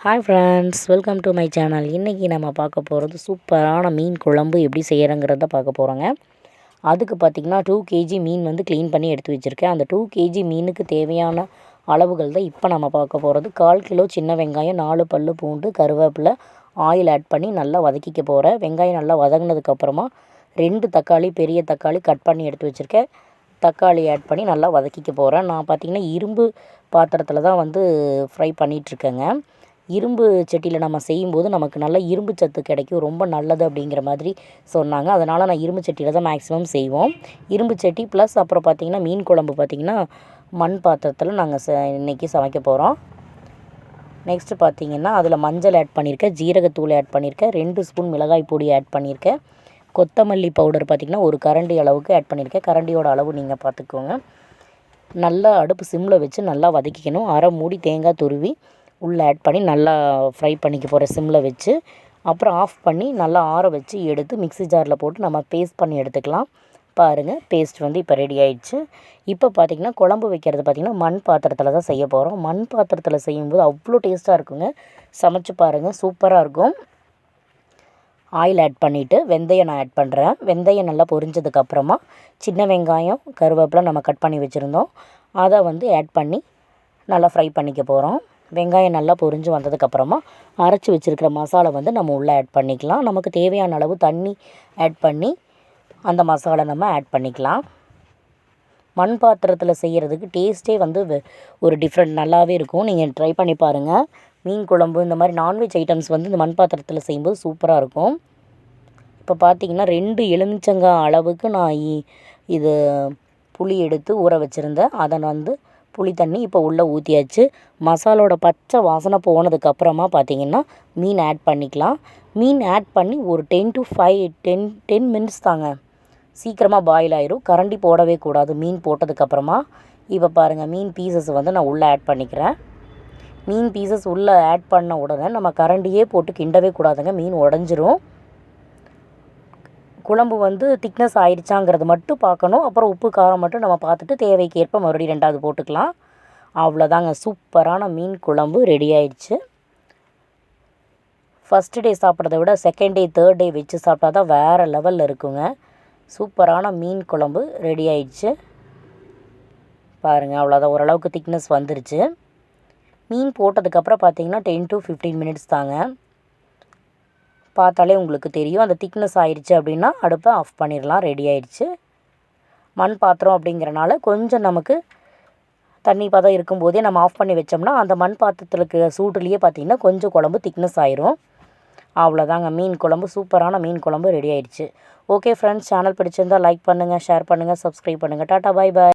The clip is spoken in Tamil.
Hi friends, welcome to my channel. இன்றைக்கி நம்ம பார்க்க போகிறது சூப்பரான மீன் குழம்பு எப்படி செய்கிறங்கிறத பார்க்க போகிறோங்க. அதுக்கு பார்த்திங்கன்னா 2 kg மீன் வந்து க்ளீன் பண்ணி எடுத்து வச்சுருக்கேன். அந்த 2 kg மீனுக்கு தேவையான அளவுகள் தான் இப்போ நம்ம பார்க்க போகிறது. 1/4 கிலோ சின்ன வெங்காயம், 4 பல் பூண்டு, கருவேப்பிலை, ஆயில் ஆட் பண்ணி நல்லா வதக்கிக்க போகிறேன். வெங்காயம் நல்லா வதங்கினதுக்கப்புறமா 2 தக்காளி, பெரிய தக்காளி கட் பண்ணி எடுத்து வச்சுருக்கேன். தக்காளி ஆட் பண்ணி நல்லா வதக்கிக்க போகிறேன். நான் பார்த்திங்கன்னா இரும்பு பாத்திரத்தில் தான் வந்து ஃப்ரை பண்ணிகிட்ருக்கேங்க. இரும்பு சட்டியில் நம்ம செய்யும்போது நமக்கு நல்ல இரும்பு சத்து கிடைக்கும், ரொம்ப நல்லது அப்படிங்கிற மாதிரி சொன்னாங்க. அதனால் நான் இரும்பு சட்டியில் தான் மேக்ஸிமம் செய்வோம். இரும்பு சட்டி ப்ளஸ் அப்புறம் பார்த்திங்கன்னா மீன் குழம்பு பார்த்திங்கன்னா மண் பாத்திரத்தில் நாங்கள் இன்றைக்கி சமைக்க போகிறோம். நெக்ஸ்ட்டு பார்த்திங்கன்னா அதில் மஞ்சள் ஆட் பண்ணியிருக்கேன், ஜீரகத்தூள் ஆட் பண்ணியிருக்கேன், 2 ஸ்பூன் மிளகாய் பொடி ஆட் பண்ணியிருக்கேன், கொத்தமல்லி பவுடர் பார்த்திங்கன்னா 1 கரண்டி அளவுக்கு ஆட் பண்ணியிருக்கேன். கரண்டியோட அளவு நீங்கள் பார்த்துக்கோங்க. நல்லா அடுப்பு சிம்மில் வச்சு நல்லா வதக்கிக்கணும். அரை மூடி தேங்காய் துருவி உள்ளே ஆட் பண்ணி நல்லா ஃப்ரை பண்ணிக்க போகிறேன் சிம்மில் வச்சு. அப்புறம் ஆஃப் பண்ணி நல்லா ஆற வச்சு எடுத்து மிக்ஸி ஜாரில் போட்டு நம்ம பேஸ்ட் பண்ணி எடுத்துக்கலாம். பாருங்கள், பேஸ்ட் வந்து இப்போ ரெடி ஆயிடுச்சு. இப்போ பார்த்திங்கன்னா குழம்பு வைக்கிறது பார்த்திங்கன்னா மண் பாத்திரத்தில் தான் செய்ய போகிறோம். மண் பாத்திரத்தில் செய்யும்போது அவ்வளோ டேஸ்ட்டாக இருக்குங்க. சமைச்சு பாருங்கள், சூப்பராக இருக்கும். ஆயில் ஆட் பண்ணிவிட்டு வெந்தயம் நான் ஆட் பண்ணுறேன். வெந்தயம் நல்லா பொரிஞ்சதுக்கப்புறமா சின்ன வெங்காயம், கருவேப்பிலை நம்ம கட் பண்ணி வச்சுருந்தோம், அதை வந்து ஆட் பண்ணி நல்லா ஃப்ரை பண்ணிக்க போகிறோம். வெங்காயம் நல்லா பொரிஞ்சு வந்ததுக்கப்புறமா அரைச்சி வச்சுருக்கிற மசாலா வந்து நம்ம உள்ளே ஆட் பண்ணிக்கலாம். நமக்கு தேவையான அளவு தண்ணி ஆட் பண்ணி அந்த மசாலா நம்ம ஆட் பண்ணிக்கலாம். மண் பாத்திரத்தில் செய்கிறதுக்கு டேஸ்ட்டே வந்து ஒரு டிஃப்ரெண்ட் நல்லாவே இருக்கும். நீங்கள் ட்ரை பண்ணி பாருங்கள். மீன் குழம்பு இந்த மாதிரி நான்வெஜ் ஐட்டம்ஸ் வந்து இந்த மண் பாத்திரத்தில் செய்யும்போது சூப்பராக இருக்கும். இப்போ பார்த்திங்கன்னா 2 எலுமிச்சங்காய் அளவுக்கு நான் இது புளி எடுத்து ஊற வச்சுருந்தேன். அதை வந்து புளி தண்ணி இப்போ உள்ளே ஊற்றியாச்சு. மசாலோட பச்சை வாசனை போனதுக்கப்புறமா பார்த்திங்கன்னா மீன் ஆட் பண்ணிக்கலாம். மீன் ஆட் பண்ணி ஒரு 10 மினிட்ஸ் தாங்க, சீக்கிரமாக பாயில் ஆயிரும். கரண்டி போடவே கூடாது மீன் போட்டதுக்கப்புறமா. இப்போ பாருங்கள், மீன் பீசஸ் வந்து நான் உள்ளே ஆட் பண்ணிக்கிறேன். மீன் பீசஸ் உள்ளே ஆட் பண்ண உடனே நம்ம கரண்டியே போட்டு கிண்டவே கூடாதுங்க, மீன் உடஞ்சிரும். குழம்பு வந்து திக்னஸ் ஆயிடுச்சாங்கிறது மட்டும் பார்க்கணும். அப்புறம் உப்பு காரம் மட்டும் நம்ம பார்த்துட்டு தேவைக்கு ஏற்ப மறுபடியும் 2வது போட்டுக்கலாம். அவ்வளோதாங்க, சூப்பரான மீன் குழம்பு ரெடி ஆயிடுச்சு. ஃபஸ்ட்டு டே சாப்பிட்றத விட செகண்ட் டே, தேர்ட் டே வச்சு சாப்பிட்டா தான் வேறு லெவலில் இருக்குங்க. சூப்பரான மீன் குழம்பு ரெடி ஆயிடுச்சு. பாருங்கள், அவ்வளோதான், ஓரளவுக்கு திக்னஸ் வந்துருச்சு. மீன் போட்டதுக்கப்புறம் பார்த்திங்கன்னா 10 to 15 மினிட்ஸ் தாங்க. பார்த்தாலே உங்களுக்கு தெரியும். அந்த திக்னஸ் ஆயிடுச்சு அப்படின்னா அடுப்பை ஆஃப் பண்ணிடலாம். ரெடி ஆயிடுச்சு. மண் பாத்திரம் அப்படிங்கிறனால கொஞ்சம் நமக்கு தண்ணி பதம் இருக்கும்போதே நம்ம ஆஃப் பண்ணி வச்சோம்னா அந்த மண் பாத்திரத்தில் இருக்கிற சூட்டுலேயே பார்த்திங்கன்னா கொஞ்சம் குழம்பு திக்னஸ் ஆயிரும். அவ்வளோதாங்க, மீன் குழம்பு, சூப்பரான மீன் குழம்பு ரெடி ஆயிடுச்சு. ஓகே ஃப்ரெண்ட்ஸ், சேனல் பிடிச்சிருந்தால் லைக் பண்ணுங்கள், ஷேர் பண்ணுங்கள், சப்ஸ்கிரைப் பண்ணுங்கள். டாட்டா, பாய் பாய்.